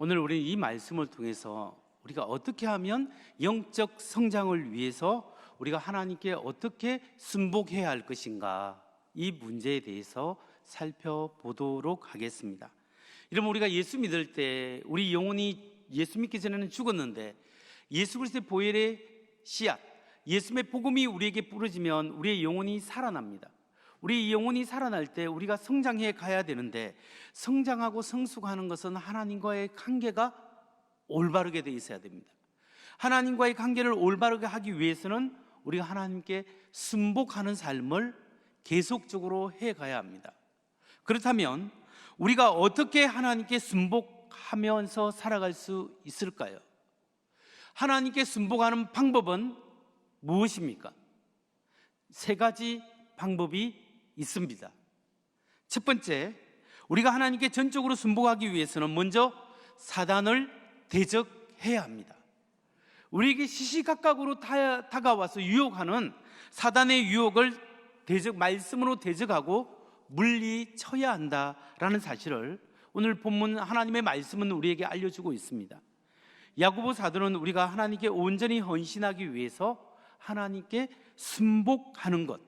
오늘 우리 이 말씀을 통해서 우리가 어떻게 하면 영적 성장을 위해서 우리가 하나님께 어떻게 순복해야 할 것인가, 이 문제에 대해서 살펴보도록 하겠습니다. 여러분, 우리가 예수 믿을 때 우리 영혼이 예수 믿기 전에는 죽었는데 예수 그리스도의 보혈의 씨앗, 예수의 복음이 우리에게 뿌려지면 우리의 영혼이 살아납니다. 우리 영혼이 살아날 때 우리가 성장해 가야 되는데, 성장하고 성숙하는 것은 하나님과의 관계가 올바르게 돼 있어야 됩니다. 하나님과의 관계를 올바르게 하기 위해서는 우리가 하나님께 순복하는 삶을 계속적으로 해 가야 합니다. 그렇다면 우리가 어떻게 하나님께 순복하면서 살아갈 수 있을까요? 하나님께 순복하는 방법은 무엇입니까? 세 가지 방법이 있습니다. 첫 번째, 우리가 하나님께 전적으로 순복하기 위해서는 먼저 사단을 대적해야 합니다. 우리에게 시시각각으로 다가와서 유혹하는 사단의 유혹을 말씀으로 대적하고 물리쳐야 한다라는 사실을 오늘 본문 하나님의 말씀은 우리에게 알려주고 있습니다. 야고보 사도는 우리가 하나님께 온전히 헌신하기 위해서 하나님께 순복하는 것,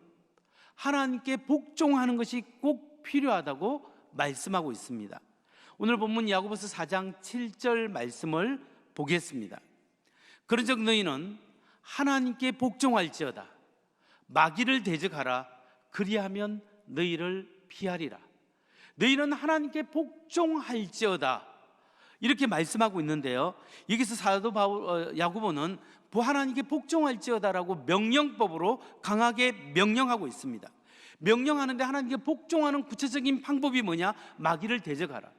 하나님께 복종하는 것이 꼭 필요하다고 말씀하고 있습니다. 오늘 본문 야고보서 4장 7절 말씀을 보겠습니다. 그런즉 너희는 하나님께 복종할지어다. 마귀를 대적하라. 그리하면 너희를 피하리라. 너희는 하나님께 복종할지어다, 이렇게 말씀하고 있는데요, 여기서 사도 야고보는 하나님께 복종할지어다라고 명령법으로 강하게 명령하고 있습니다. 명령하는데 하나님께 복종하는 구체적인 방법이 뭐냐? 마귀를 대적하라.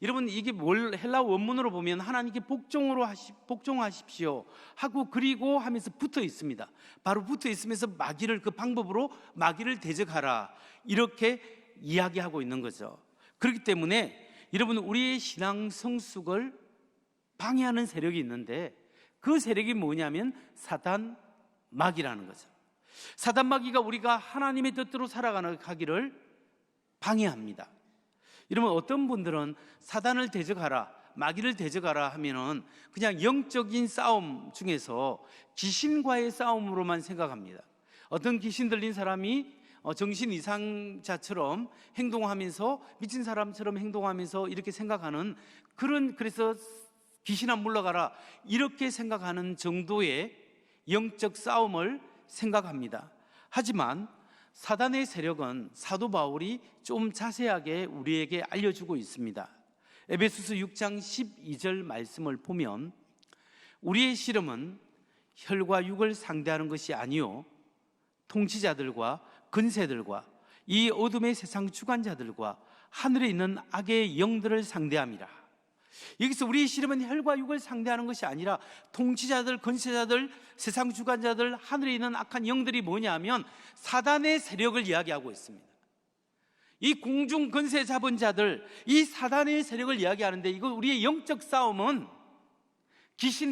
여러분, 이게 헬라 원문으로 보면 하나님께 복종하십시오 하고 그리고 하면서 붙어 있습니다. 바로 붙어 있으면서 그 방법으로 마귀를 대적하라, 이렇게 이야기하고 있는 거죠. 그렇기 때문에 여러분, 우리의 신앙 성숙을 방해하는 세력이 있는데 그 세력이 뭐냐면 사단 마귀라는 거죠. 사단 마귀가 우리가 하나님의 뜻대로 살아가기를 방해합니다. 여러분, 어떤 분들은 사단을 대적하라, 마귀를 대적하라 하면은 그냥 영적인 싸움 중에서 귀신과의 싸움으로만 생각합니다. 어떤 귀신 들린 사람이 정신 이상자처럼 행동하면서, 미친 사람처럼 행동하면서 이렇게 생각하는, 그래서 귀신아 물러가라 이렇게 생각하는 정도의 영적 싸움을 생각합니다. 하지만 사단의 세력은 사도 바울이 좀 자세하게 우리에게 알려주고 있습니다. 에베소서 6장 12절 말씀을 보면 우리의 씨름은 혈과 육을 상대하는 것이 아니요 통치자들과 근세들과 이 어둠의 세상 주관자들과 하늘에 있는 악의 영들을 상대함이라. 여기서 우리의 씨름은 혈과 육을 상대하는 것이 아니라 통치자들, 권세자들, 세상 주관자들, 하늘에 있는 악한 영들이 뭐냐면 사단의 세력을 이야기하고 있습니다. 이 공중 권세 잡은 자들, 이 사단의 세력을 이야기하는데, 이거 우리의 영적 싸움은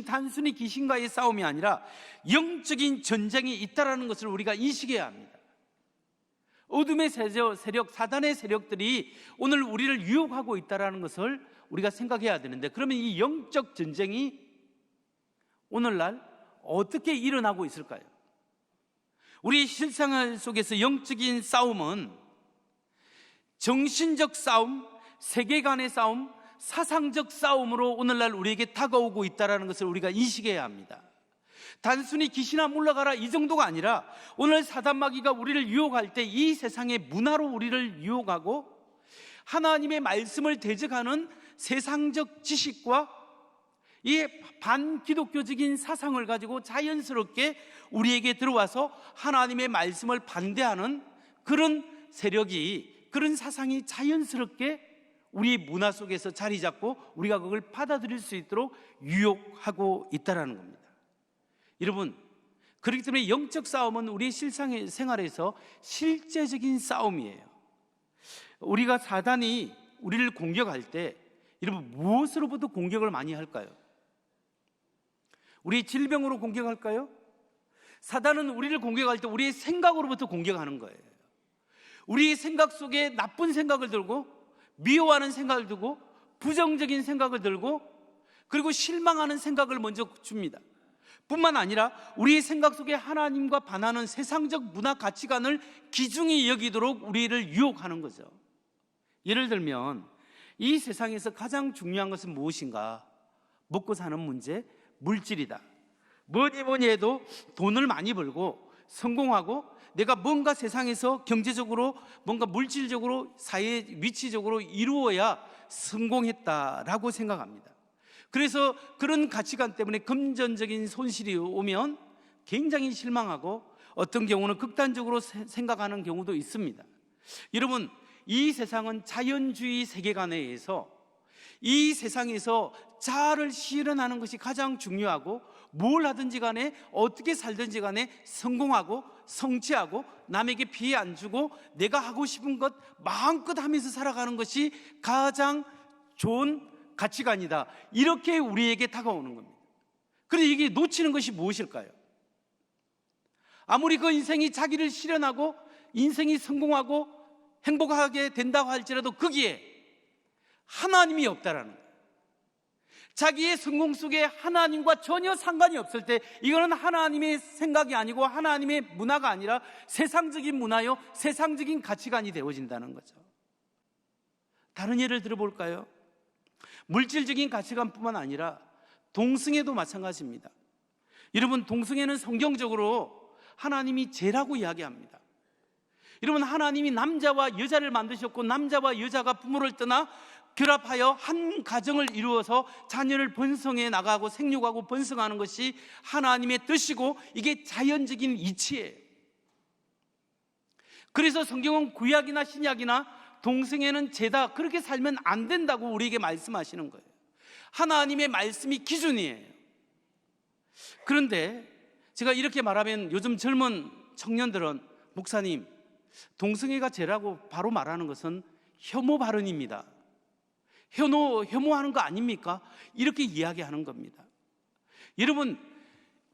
단순히 귀신과의 싸움이 아니라 영적인 전쟁이 있다는 것을 우리가 인식해야 합니다. 어둠의 세력, 사단의 세력들이 오늘 우리를 유혹하고 있다는 것을 우리가 생각해야 되는데, 그러면 이 영적 전쟁이 오늘날 어떻게 일어나고 있을까요? 우리 실생활 속에서 영적인 싸움은 정신적 싸움, 세계관의 싸움, 사상적 싸움으로 오늘날 우리에게 다가오고 있다는 것을 우리가 인식해야 합니다. 단순히 귀신아 물러가라 이 정도가 아니라 오늘 사단 마귀가 우리를 유혹할 때 이 세상의 문화로 우리를 유혹하고 하나님의 말씀을 대적하는 세상적 지식과 이 반기독교적인 사상을 가지고 자연스럽게 우리에게 들어와서 하나님의 말씀을 반대하는 그런 세력이, 그런 사상이 자연스럽게 우리 문화 속에서 자리 잡고 우리가 그걸 받아들일 수 있도록 유혹하고 있다는 겁니다. 여러분, 그렇기 때문에 영적 싸움은 우리의 실생활에서 실제적인 싸움이에요. 우리가 사단이 우리를 공격할 때 여러분 무엇으로부터 공격을 많이 할까요? 우리 질병으로 공격할까요? 사단은 우리를 공격할 때 우리의 생각으로부터 공격하는 거예요. 우리의 생각 속에 나쁜 생각을 들고, 미워하는 생각을 들고, 부정적인 생각을 들고, 그리고 실망하는 생각을 먼저 줍니다. 뿐만 아니라 우리의 생각 속에 하나님과 반하는 세상적 문화 가치관을 기중히 여기도록 우리를 유혹하는 거죠. 예를 들면 이 세상에서 가장 중요한 것은 무엇인가? 먹고 사는 문제, 물질이다. 뭐니 해도 돈을 많이 벌고 성공하고 내가 뭔가 세상에서 경제적으로 뭔가 물질적으로 사회 위치적으로 이루어야 성공했다라고 생각합니다. 그래서 그런 가치관 때문에 금전적인 손실이 오면 굉장히 실망하고 어떤 경우는 극단적으로 생각하는 경우도 있습니다. 여러분, 이 세상은 자연주의 세계관에 의해서 이 세상에서 자아를 실현하는 것이 가장 중요하고 뭘 하든지 간에 어떻게 살든지 간에 성공하고 성취하고 남에게 피해 안 주고 내가 하고 싶은 것 마음껏 하면서 살아가는 것이 가장 좋은 가치관이다, 이렇게 우리에게 다가오는 겁니다. 그런데 이게 놓치는 것이 무엇일까요? 아무리 그 인생이 자기를 실현하고 인생이 성공하고 행복하게 된다고 할지라도 거기에 하나님이 없다라는 거예요. 자기의 성공 속에 하나님과 전혀 상관이 없을 때 이거는 하나님의 생각이 아니고 하나님의 문화가 아니라 세상적인 문화요, 세상적인 가치관이 되어진다는 거죠. 다른 예를 들어볼까요? 물질적인 가치관뿐만 아니라 동성애도 마찬가지입니다. 여러분, 동성애는 성경적으로 하나님이 죄라고 이야기합니다. 여러분, 하나님이 남자와 여자를 만드셨고 남자와 여자가 부모를 떠나 결합하여 한 가정을 이루어서 자녀를 번성해 나가고 생육하고 번성하는 것이 하나님의 뜻이고 이게 자연적인 이치예요. 그래서 성경은 구약이나 신약이나 동성애는 죄다, 그렇게 살면 안 된다고 우리에게 말씀하시는 거예요. 하나님의 말씀이 기준이에요. 그런데 제가 이렇게 말하면 요즘 젊은 청년들은 목사님, 동성애가 죄라고 바로 말하는 것은 혐오 발언입니다. 혐오하는 거 아닙니까? 이렇게 이야기하는 겁니다. 여러분,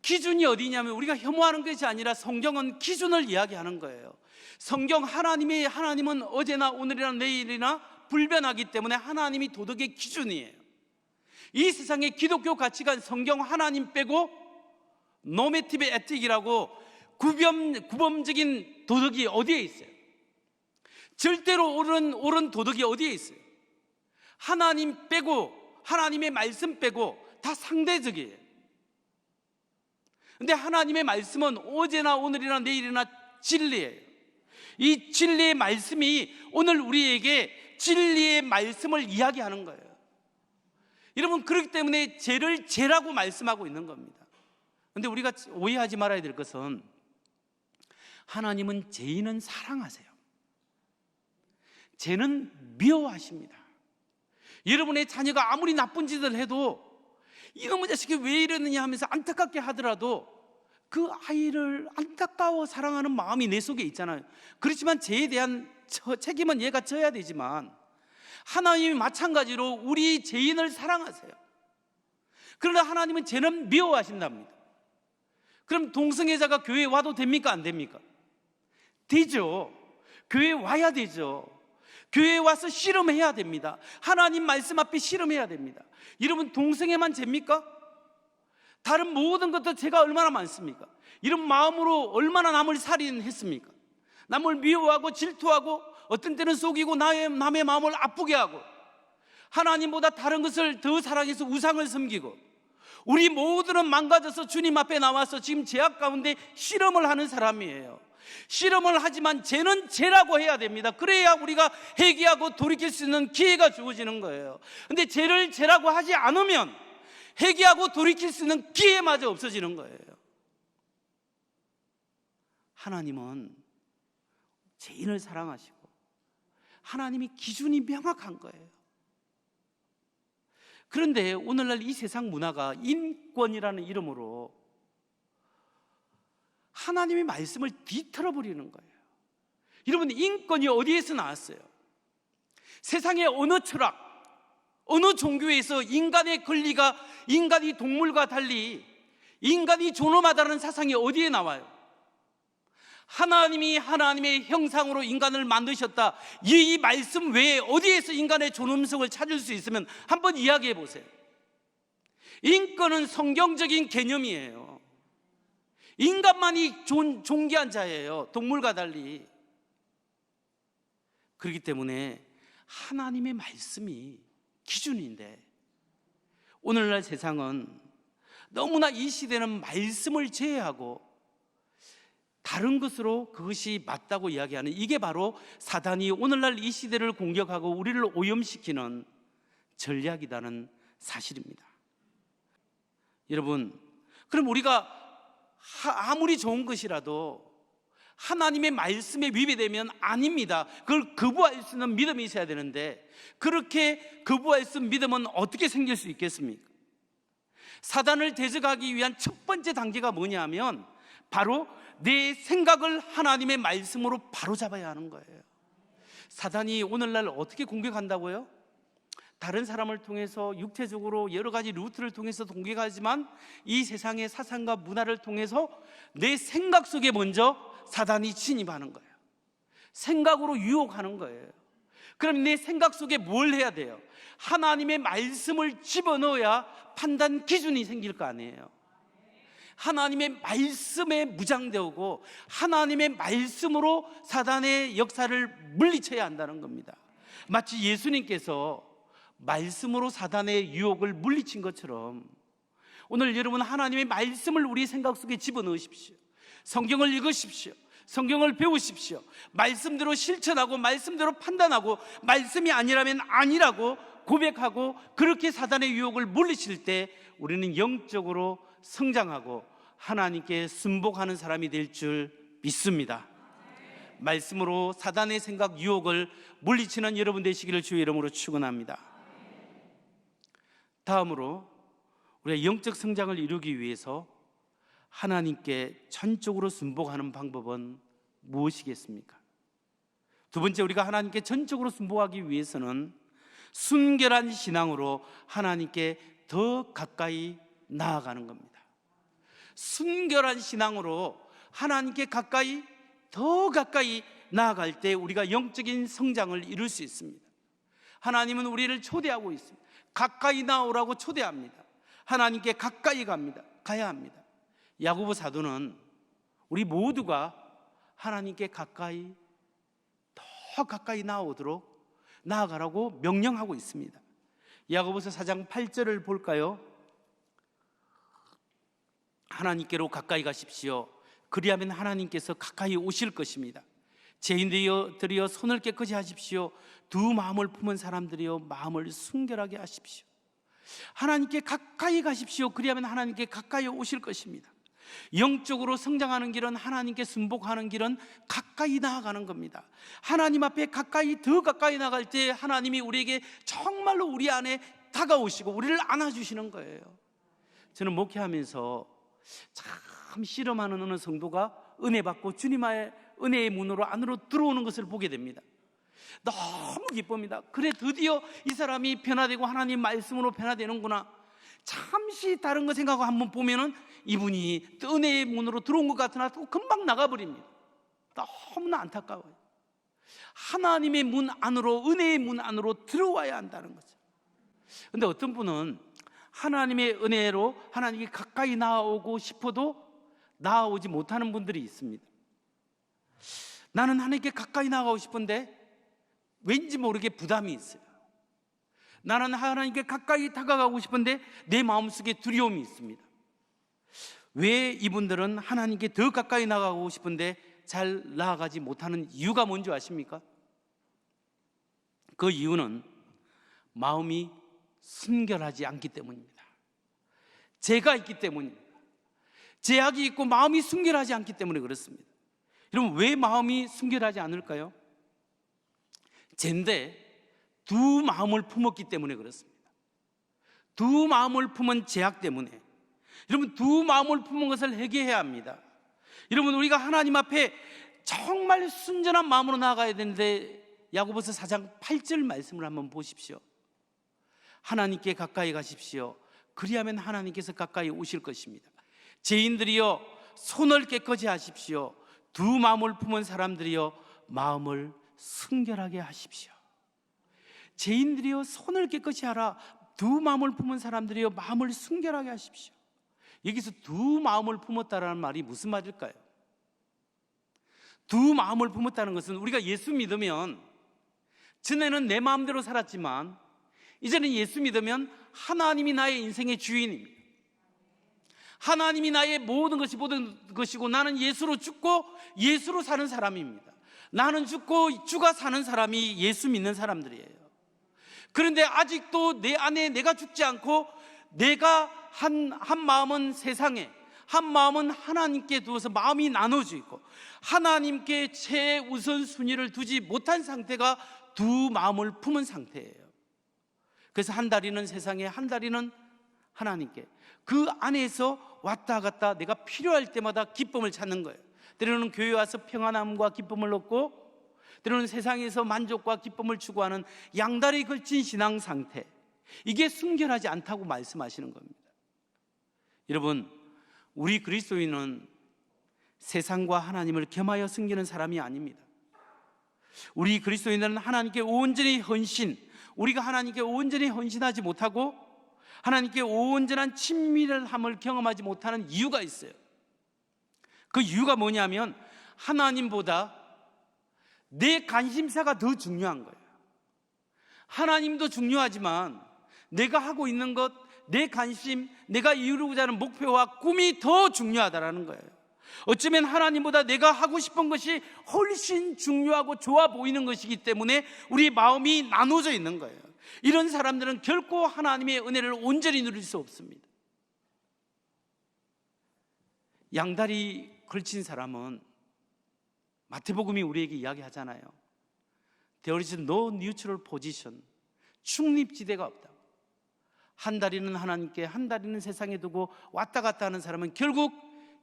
기준이 어디냐면 우리가 혐오하는 것이 아니라 성경은 기준을 이야기하는 거예요. 성경 하나님은 어제나 오늘이나 내일이나 불변하기 때문에 하나님이 도덕의 기준이에요. 이 세상의 기독교 가치관, 성경 하나님 빼고 노메티브 에틱이라고 구범적인 도덕이 어디에 있어요? 절대로 옳은 도덕이 어디에 있어요? 하나님 빼고, 하나님의 말씀 빼고 다 상대적이에요. 근데 하나님의 말씀은 어제나 오늘이나 내일이나 진리예요. 이 진리의 말씀이 오늘 우리에게 진리의 말씀을 이야기하는 거예요. 여러분, 그렇기 때문에 죄를 죄라고 말씀하고 있는 겁니다. 그런데 우리가 오해하지 말아야 될 것은 하나님은 죄인은 사랑하세요. 죄는 미워하십니다. 여러분의 자녀가 아무리 나쁜 짓을 해도 이놈의 자식이 왜 이러느냐 하면서 안타깝게 하더라도 그 아이를 안타까워 사랑하는 마음이 내 속에 있잖아요. 그렇지만 죄에 대한 책임은 얘가 져야 되지만 하나님이 마찬가지로 우리 죄인을 사랑하세요. 그러나 하나님은 죄는 미워하신답니다. 그럼 동성애자가 교회에 와도 됩니까? 안 됩니까? 되죠. 교회에 와야 되죠. 교회에 와서 씨름해야 됩니다. 하나님 말씀 앞에 씨름해야 됩니다. 여러분, 동성애만 죄입니까? 다른 모든 것도 죄가 얼마나 많습니까? 이런 마음으로 얼마나 남을 살인했습니까? 남을 미워하고 질투하고 어떤 때는 속이고 남의 마음을 아프게 하고 하나님보다 다른 것을 더 사랑해서 우상을 섬기고 우리 모두는 망가져서 주님 앞에 나와서 지금 죄악 가운데 씨름을 하는 사람이에요. 씨름을 하지만 죄는 죄라고 해야 됩니다. 그래야 우리가 회개하고 돌이킬 수 있는 기회가 주어지는 거예요. 근데 죄를 죄라고 하지 않으면 회개하고 돌이킬 수 있는 기회마저 없어지는 거예요. 하나님은 죄인을 사랑하시고 하나님이 기준이 명확한 거예요. 그런데 오늘날 이 세상 문화가 인권이라는 이름으로 하나님의 말씀을 뒤틀어 버리는 거예요. 여러분, 인권이 어디에서 나왔어요? 세상의 어느 철학, 어느 종교에서 인간의 권리가 인간이 동물과 달리 인간이 존엄하다는 사상이 어디에 나와요? 하나님이 하나님의 형상으로 인간을 만드셨다. 이 말씀 외에 어디에서 인간의 존엄성을 찾을 수 있으면 한번 이야기해 보세요. 인권은 성경적인 개념이에요. 인간만이 존귀한 자예요. 동물과 달리. 그렇기 때문에 하나님의 말씀이 기준인데, 오늘날 세상은 너무나 이 시대는 말씀을 제외하고 다른 것으로 그것이 맞다고 이야기하는, 이게 바로 사단이 오늘날 이 시대를 공격하고 우리를 오염시키는 전략이라는 사실입니다. 여러분, 그럼 우리가 아무리 좋은 것이라도 하나님의 말씀에 위배되면 아닙니다. 그걸 거부할 수 있는 믿음이 있어야 되는데, 그렇게 거부할 수 있는 믿음은 어떻게 생길 수 있겠습니까? 사단을 대적하기 위한 첫 번째 단계가 뭐냐면 바로 내 생각을 하나님의 말씀으로 바로잡아야 하는 거예요. 사단이 오늘날 어떻게 공격한다고요? 다른 사람을 통해서 육체적으로 여러 가지 루트를 통해서 공격하지만 이 세상의 사상과 문화를 통해서 내 생각 속에 먼저 사단이 진입하는 거예요. 생각으로 유혹하는 거예요. 그럼 내 생각 속에 뭘 해야 돼요? 하나님의 말씀을 집어넣어야 판단 기준이 생길 거 아니에요. 하나님의 말씀에 무장되고 하나님의 말씀으로 사단의 역사를 물리쳐야 한다는 겁니다. 마치 예수님께서 말씀으로 사단의 유혹을 물리친 것처럼 오늘 여러분 하나님의 말씀을 우리 생각 속에 집어넣으십시오. 성경을 읽으십시오. 성경을 배우십시오. 말씀대로 실천하고 말씀대로 판단하고 말씀이 아니라면 아니라고 고백하고 그렇게 사단의 유혹을 물리칠 때 우리는 영적으로 성장하고 하나님께 순복하는 사람이 될 줄 믿습니다. 말씀으로 사단의 생각 유혹을 물리치는 여러분 되시기를 주의 이름으로 축원합니다. 다음으로 우리가 영적 성장을 이루기 위해서 하나님께 전적으로 순복하는 방법은 무엇이겠습니까? 두 번째, 우리가 하나님께 전적으로 순복하기 위해서는 순결한 신앙으로 하나님께 더 가까이 나아가는 겁니다. 순결한 신앙으로 하나님께 더 가까이 나아갈 때 우리가 영적인 성장을 이룰 수 있습니다. 하나님은 우리를 초대하고 있습니다. 가까이 나오라고 초대합니다. 하나님께 가까이 가야 합니다. 야고보 사도는 우리 모두가 하나님께 더 가까이 나아가라고 명령하고 있습니다. 야고보서 4장 8절을 볼까요? 하나님께로 가까이 가십시오. 그리하면 하나님께서 가까이 오실 것입니다. 죄인들이여 손을 깨끗이 하십시오. 두 마음을 품은 사람들이여 마음을 순결하게 하십시오. 하나님께 가까이 가십시오. 그리하면 하나님께 가까이 오실 것입니다. 영적으로 성장하는 길은, 하나님께 순복하는 길은 가까이 나아가는 겁니다. 하나님 앞에 더 가까이 나갈 때 하나님이 우리에게 정말로 우리 안에 다가오시고 우리를 안아주시는 거예요. 저는 목회하면서 참 실험하는 어느 성도가 은혜 받고 주님의 은혜의 문으로 안으로 들어오는 것을 보게 됩니다. 너무 기쁩니다. 그래, 드디어 이 사람이 변화되고 하나님 말씀으로 변화되는구나. 잠시 다른 거 생각하고 한번 보면은 이분이 은혜의 문으로 들어온 것 같으나 또 금방 나가버립니다. 너무나 안타까워요. 하나님의 문 안으로, 은혜의 문 안으로 들어와야 한다는 거죠. 근데 어떤 분은 하나님의 은혜로 하나님께 가까이 나아오고 싶어도 나아오지 못하는 분들이 있습니다. 나는 하나님께 가까이 나아가고 싶은데 왠지 모르게 부담이 있어요. 나는 하나님께 가까이 다가가고 싶은데 내 마음속에 두려움이 있습니다. 왜 이분들은 하나님께 더 가까이 나가고 싶은데 잘 나아가지 못하는 이유가 뭔지 아십니까? 그 이유는 마음이 순결하지 않기 때문입니다. 죄가 있기 때문입니다. 죄악이 있고 마음이 순결하지 않기 때문에 그렇습니다. 여러분, 왜 마음이 순결하지 않을까요? 죄인데 두 마음을 품었기 때문에 그렇습니다. 두 마음을 품은 죄악 때문에. 여러분, 두 마음을 품은 것을 회개해야 합니다. 여러분, 우리가 하나님 앞에 정말 순전한 마음으로 나아가야 되는데 야고보서 4장 8절 말씀을 한번 보십시오. 하나님께 가까이 가십시오. 그리하면 하나님께서 가까이 오실 것입니다. 죄인들이여 손을 깨끗이 하십시오. 두 마음을 품은 사람들이여 마음을 순결하게 하십시오. 죄인들이여 손을 깨끗이 하라. 두 마음을 품은 사람들이여 마음을 순결하게 하십시오. 여기서 두 마음을 품었다라는 말이 무슨 말일까요? 두 마음을 품었다는 것은 우리가 예수 믿으면, 전에는 내 마음대로 살았지만 이제는 예수 믿으면 하나님이 나의 인생의 주인입니다. 하나님이 나의 모든 것이고 나는 예수로 죽고 예수로 사는 사람입니다. 나는 죽고 주가 사는 사람이 예수 믿는 사람들이에요. 그런데 아직도 내 안에 내가 죽지 않고 내가 한 마음은 세상에, 한 마음은 하나님께 두어서 마음이 나눠져 있고 하나님께 최우선순위를 두지 못한 상태가 두 마음을 품은 상태예요. 그래서 한 다리는 세상에, 한 다리는 하나님께, 그 안에서 왔다 갔다 내가 필요할 때마다 기쁨을 찾는 거예요. 때로는 교회 와서 평안함과 기쁨을 얻고, 때로는 세상에서 만족과 기쁨을 추구하는 양다리 걸친 신앙 상태, 이게 순결하지 않다고 말씀하시는 겁니다. 여러분, 우리 그리스도인은 세상과 하나님을 겸하여 섬기는 사람이 아닙니다. 우리 그리스도인들은 하나님께 온전히 헌신, 우리가 하나님께 온전히 헌신하지 못하고 하나님께 온전한 친밀함을 경험하지 못하는 이유가 있어요. 그 이유가 뭐냐면 하나님보다 내 관심사가 더 중요한 거예요. 하나님도 중요하지만 내가 하고 있는 것, 내 관심, 내가 이루고자 하는 목표와 꿈이 더 중요하다는 거예요. 어쩌면 하나님보다 내가 하고 싶은 것이 훨씬 중요하고 좋아 보이는 것이기 때문에 우리 마음이 나눠져 있는 거예요. 이런 사람들은 결코 하나님의 은혜를 온전히 누릴 수 없습니다. 양다리 걸친 사람은 마태복음이 우리에게 이야기하잖아요. There is no neutral position. 중립지대가 없다. 한 다리는 하나님께, 한 다리는 세상에 두고 왔다 갔다 하는 사람은 결국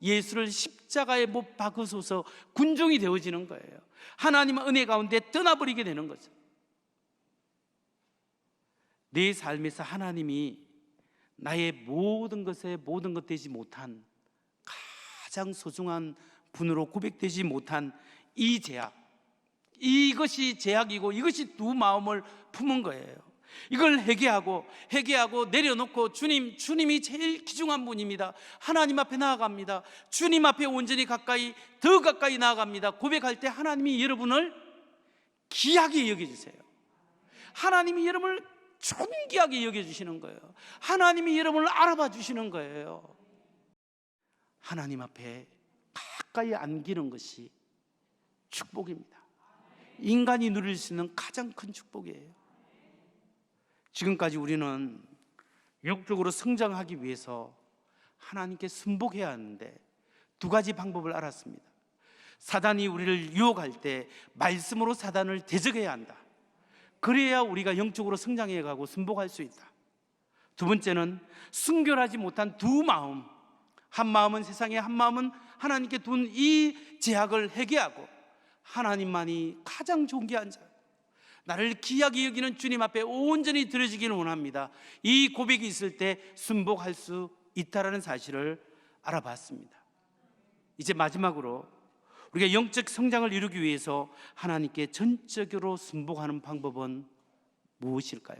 예수를 십자가에 못 박으소서 군종이 되어지는 거예요. 하나님의 은혜 가운데 떠나버리게 되는 거죠. 내 삶에서 하나님이 나의 모든 것에 모든 것 되지 못한, 가장 소중한 분으로 고백되지 못한 이 제약, 이것이 제약이고 이것이 두 마음을 품은 거예요. 이걸 회개하고 내려놓고 주님이 제일 귀중한 분입니다. 하나님 앞에 나아갑니다. 주님 앞에 온전히 더 가까이 나아갑니다. 고백할 때 하나님이 여러분을 귀하게 여겨주세요. 하나님이 여러분을 존귀하게 여겨주시는 거예요. 하나님이 여러분을 알아봐 주시는 거예요. 하나님 앞에 가까이 안기는 것이 축복입니다. 인간이 누릴 수 있는 가장 큰 축복이에요. 지금까지 우리는 영적으로 성장하기 위해서 하나님께 순복해야 하는데 두 가지 방법을 알았습니다. 사단이 우리를 유혹할 때 말씀으로 사단을 대적해야 한다. 그래야 우리가 영적으로 성장해 가고 순복할 수 있다. 두 번째는 순결하지 못한 두 마음, 한 마음은 세상에, 한 마음은 하나님께 둔 이 제약을 회개하고 하나님만이 가장 존귀한 자, 나를 귀하게 여기는 주님 앞에 온전히 드려지기를 원합니다. 이 고백이 있을 때 순복할 수 있다는 사실을 알아봤습니다. 이제 마지막으로 우리가 영적 성장을 이루기 위해서 하나님께 전적으로 순복하는 방법은 무엇일까요?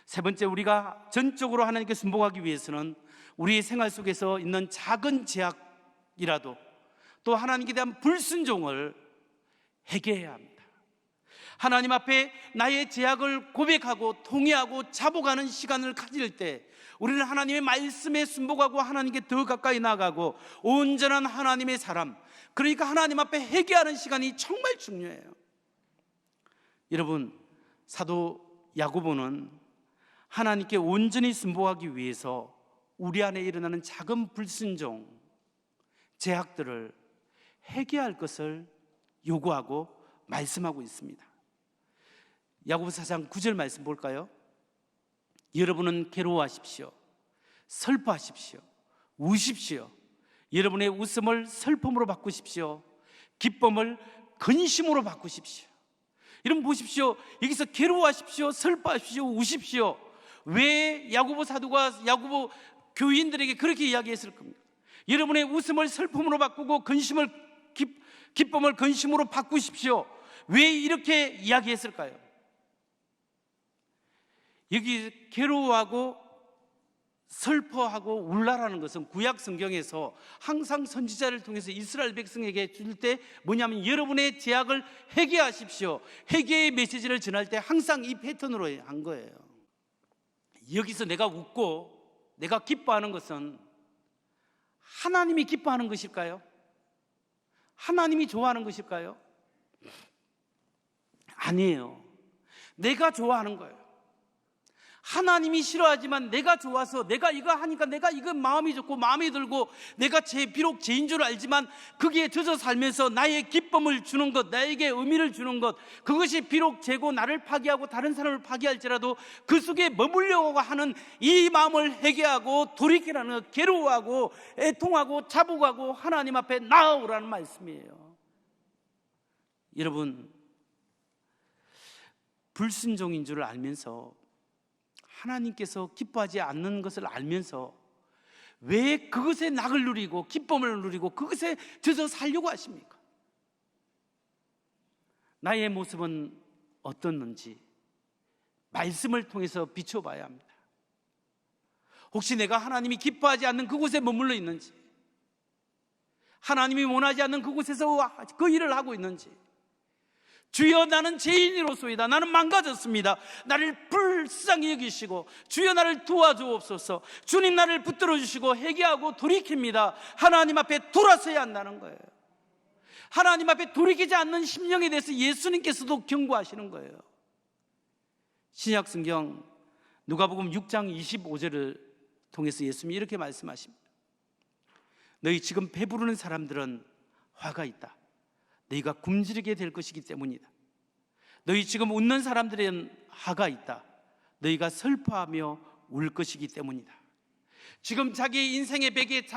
세 번째, 우리가 전적으로 하나님께 순복하기 위해서는 우리의 생활 속에서 있는 작은 제약이라도 또 하나님께 대한 불순종을 회개해야 합니다. 하나님 앞에 나의 제약을 고백하고 통회하고 자복하는 시간을 가질 때 우리는 하나님의 말씀에 순복하고 하나님께 더 가까이 나아가고 온전한 하나님의 사람, 그러니까 하나님 앞에 회개하는 시간이 정말 중요해요. 여러분, 사도 야고보는 하나님께 온전히 순복하기 위해서 우리 안에 일어나는 작은 불순종, 제약들을 회개할 것을 요구하고 말씀하고 있습니다. 야고보서 4장 9절 말씀 볼까요? 여러분은 괴로워하십시오. 슬퍼하십시오. 우십시오. 여러분의 웃음을 슬픔으로 바꾸십시오. 기쁨을 근심으로 바꾸십시오. 여러분 보십시오. 여기서 괴로워하십시오. 슬퍼하십시오. 우십시오. 왜 야고보 사도가 야고보 교인들에게 그렇게 이야기했을 겁니까? 여러분의 웃음을 슬픔으로 바꾸고 기쁨을 근심으로 바꾸십시오. 왜 이렇게 이야기했을까요? 여기 괴로워하고 슬퍼하고 울라라는 것은 구약 성경에서 항상 선지자를 통해서 이스라엘 백성에게 줄 때 뭐냐면 여러분의 죄악을 회개하십시오, 회개의 메시지를 전할 때 항상 이 패턴으로 한 거예요. 여기서 내가 웃고 내가 기뻐하는 것은 하나님이 기뻐하는 것일까요? 하나님이 좋아하는 것일까요? 아니에요. 내가 좋아하는 거예요. 하나님이 싫어하지만 내가 좋아서 내가 이거 하니까 내가 이거 마음이 좋고 마음이 들고 내가 비록 죄인 줄 알지만 거기에 젖어 살면서 나의 기쁨을 주는 것, 나에게 의미를 주는 것, 그것이 비록 죄고 나를 파괴하고 다른 사람을 파괴할지라도 그 속에 머물려고 하는 이 마음을 회개하고 돌이키라는, 괴로워하고 애통하고 자복하고 하나님 앞에 나아오라는 말씀이에요. 여러분, 불순종인 줄 알면서, 하나님께서 기뻐하지 않는 것을 알면서 왜 그것에 낙을 누리고 기쁨을 누리고 그것에 젖어 살려고 하십니까? 나의 모습은 어떻는지 말씀을 통해서 비춰봐야 합니다. 혹시 내가 하나님이 기뻐하지 않는 그곳에 머물러 있는지, 하나님이 원하지 않는 그곳에서 그 일을 하고 있는지, 주여 나는 죄인이로소이다, 나는 망가졌습니다, 나를 불쌍히 여기시고 주여 나를 도와주옵소서, 주님 나를 붙들어 주시고 회개하고 돌이킵니다. 하나님 앞에 돌아서야 한다는 거예요. 하나님 앞에 돌이키지 않는 심령에 대해서 예수님께서도 경고하시는 거예요. 신약 성경 누가복음 6장 25절을 통해서 예수님이 이렇게 말씀하십니다. 너희 지금 배부르는 사람들은 화가 있다. 너희가 굶주리게 될 것이기 때문이다. 너희 지금 웃는 사람들은 화가 있다. 너희가 슬퍼하며 울 것이기 때문이다. 지금 자기의 인생의 베개,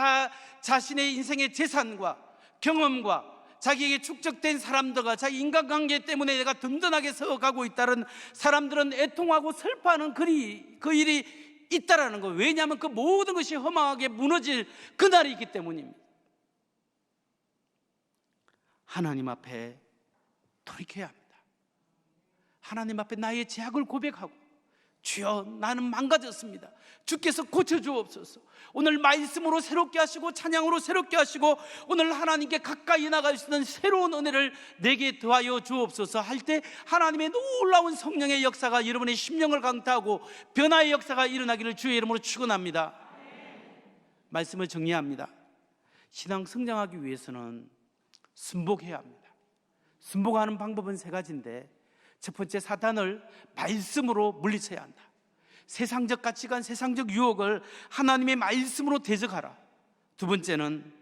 자신의 인생의 재산과 경험과 자기에게 축적된 사람들과 자기 인간관계 때문에 내가 든든하게 서가고 있다는 사람들은 애통하고 슬퍼하는 그 일이 있다라는 거예요. 왜냐하면 그 모든 것이 허망하게 무너질 그날이 있기 때문입니다. 하나님 앞에 돌이켜야 합니다. 하나님 앞에 나의 죄악을 고백하고, 주여 나는 망가졌습니다, 주께서 고쳐주옵소서, 오늘 말씀으로 새롭게 하시고 찬양으로 새롭게 하시고 오늘 하나님께 가까이 나갈 수 있는 새로운 은혜를 내게 더하여 주옵소서 할 때 하나님의 놀라운 성령의 역사가 여러분의 심령을 강타하고 변화의 역사가 일어나기를 주의 이름으로 축원합니다. 말씀을 정리합니다. 신앙 성장하기 위해서는 순복해야 합니다. 순복하는 방법은 세 가지인데, 첫 번째, 사탄을 말씀으로 물리쳐야 한다. 세상적 가치관, 세상적 유혹을 하나님의 말씀으로 대적하라. 두 번째는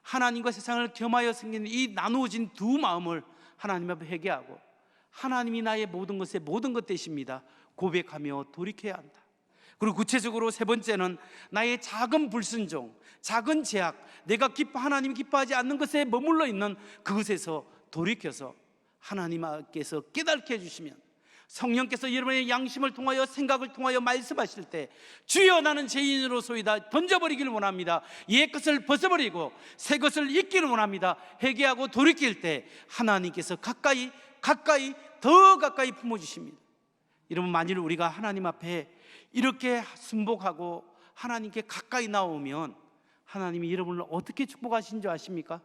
하나님과 세상을 겸하여 생긴 이 나누어진 두 마음을 하나님 앞에 회개하고, 하나님이 나의 모든 것의 모든 것 되십니다 고백하며 돌이켜야 한다. 그리고 구체적으로 세 번째는 나의 작은 불순종, 작은 죄악, 내가 하나님이 기뻐하지 않는 것에 머물러 있는 그것에서 돌이켜서 하나님께서 깨닫게 해주시면, 성령께서 여러분의 양심을 통하여 생각을 통하여 말씀하실 때 주여 나는 죄인으로소이다 던져버리기를 원합니다. 옛 것을 벗어버리고 새 것을 잊기를 원합니다. 회개하고 돌이킬 때 하나님께서 가까이 더 가까이 품어주십니다. 여러분, 만일 우리가 하나님 앞에 이렇게 순복하고 하나님께 가까이 나오면 하나님이 여러분을 어떻게 축복하신 줄 아십니까?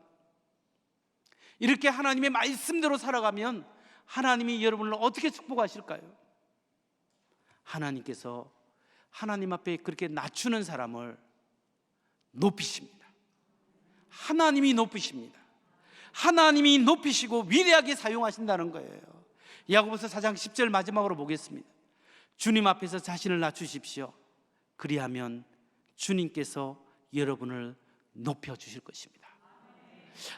이렇게 하나님의 말씀대로 살아가면 하나님이 여러분을 어떻게 축복하실까요? 하나님께서 하나님 앞에 그렇게 낮추는 사람을 높이십니다. 하나님이 높이십니다. 하나님이 높이시고 위대하게 사용하신다는 거예요. 야고보서 4장 10절 마지막으로 보겠습니다. 주님 앞에서 자신을 낮추십시오. 그리하면 주님께서 여러분을 높여주실 것입니다.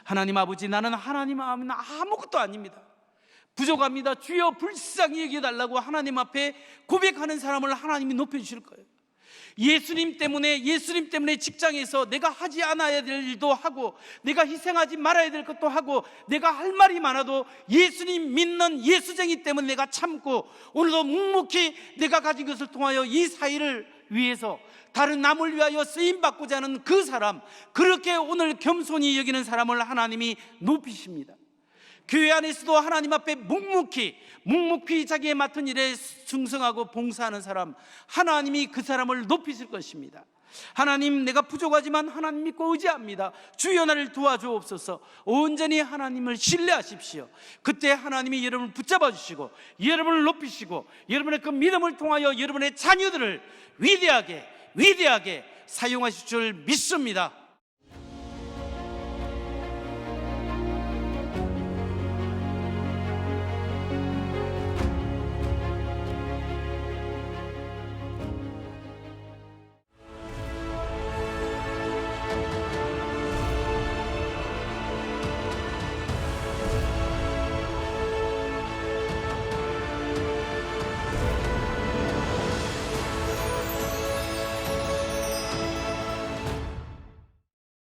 하나님 아버지, 나는 하나님 마음은 아무것도 아닙니다. 부족합니다. 주여 불쌍히 여겨달라고 하나님 앞에 고백하는 사람을 하나님이 높여주실 거예요. 예수님 때문에 직장에서 내가 하지 않아야 될 일도 하고, 내가 희생하지 말아야 될 것도 하고, 내가 할 말이 많아도 예수님 믿는 예수쟁이 때문에 내가 참고, 오늘도 묵묵히 내가 가진 것을 통하여 이 사회를 위해서 다른 남을 위하여 쓰임받고자 하는 그 사람, 그렇게 오늘 겸손히 여기는 사람을 하나님이 높이십니다. 교회 안에서도 하나님 앞에 묵묵히 자기의 맡은 일에 충성하고 봉사하는 사람, 하나님이 그 사람을 높이실 것입니다. 하나님, 내가 부족하지만 하나님 믿고 의지합니다. 주여 나를 도와주옵소서. 온전히 하나님을 신뢰하십시오. 그때 하나님이 여러분을 붙잡아 주시고 여러분을 높이시고 여러분의 그 믿음을 통하여 여러분의 자녀들을 위대하게 사용하실 줄 믿습니다.